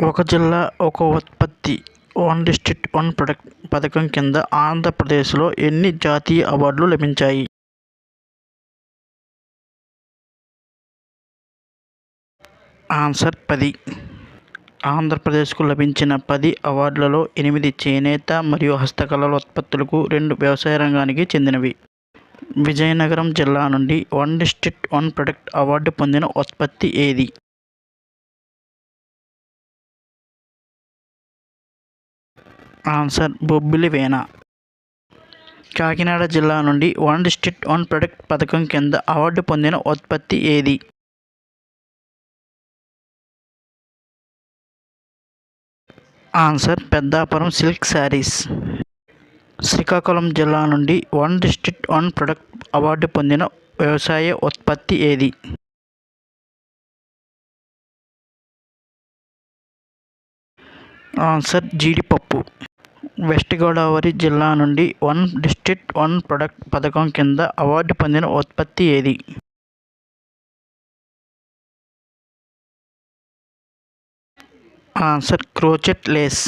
ఒక జిల్లా ఒక ఉత్పత్తి వన్ డిస్ట్రిక్ట్ వన్ ప్రొడక్ట్ పథకం కింద ఆంధ్రప్రదేశ్లో ఎన్ని జాతీయ అవార్డులు లభించాయి? ఆన్సర్ 10. ఆంధ్రప్రదేశ్కు లభించిన 10 అవార్డులలో 8 చేనేత మరియు హస్తకళల ఉత్పత్తులకు, 2 వ్యవసాయ రంగానికి చెందినవి. విజయనగరం జిల్లా నుండి one district one product award పొందిన ఉత్పత్తి ఏది? ఆన్సర్ బొబ్బిలి వీణ. కాకినాడ జిల్లా నుండి వన్ డిస్ట్రిక్ట్ వన్ ప్రొడక్ట్ పథకం కింద అవార్డు పొందిన ఉత్పత్తి ఏది? Answer Peddapuram silk saris. శ్రీకాకుళం జిల్లా నుండి one district one product award పొందిన వ్యవసాయ ఉత్పత్తి ఏది? ఆన్సర్ జీడిపప్పు. వెస్ట్ గోదావరి జిల్లా నుండి వన్ డిస్ట్రిక్ట్ వన్ ప్రొడక్ట్ పథకం కింద అవార్డు పొందిన ఉత్పత్తి ఏది? Answer crochet lace.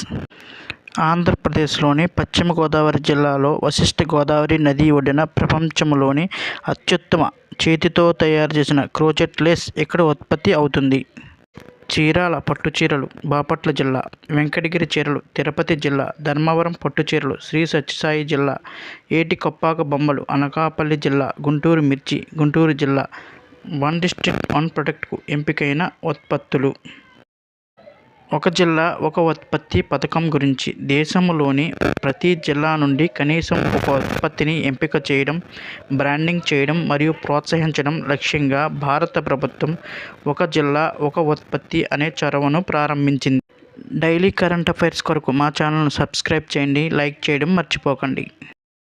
ఆంధ్రప్రదేశ్లోని పశ్చిమ గోదావరి జిల్లాలో వశిష్ఠ గోదావరి నది ఒడ్డున ప్రపంచంలోని అత్యుత్తమ చేతితో తయారు చేసిన క్రోచెట్ లేస్ ఇక్కడ ఉత్పత్తి అవుతుంది. చీరాల పట్టు చీరలు బాపట్ల జిల్లా, వెంకటగిరి చీరలు తిరుపతి జిల్లా, ధర్మవరం పట్టు చీరలు శ్రీ సత్యసాయి జిల్లా, ఏటికొప్పాక బొమ్మలు అనకాపల్లి జిల్లా, గుంటూరు మిర్చి గుంటూరు జిల్లా వన్ డిస్ట్రిక్ట్ వన్ ప్రొడక్ట్కు ఎంపికైన ఉత్పత్తులు. ఒక జిల్లా ఒక ఉత్పత్తి పథకం గురించి దేశంలోని ప్రతి జిల్లా నుండి కనీసం ఒక ఉత్పత్తిని ఎంపిక చేయడం, బ్రాండింగ్ చేయడం మరియు ప్రోత్సహించడం లక్ష్యంగా భారత ప్రభుత్వం ఒక జిల్లా ఒక ఉత్పత్తి అనే చొరవను ప్రారంభించింది. డైలీ కరెంట్ అఫైర్స్ కొరకు మా ఛానల్ను సబ్స్క్రైబ్ చేయండి, లైక్ చేయడం మర్చిపోకండి.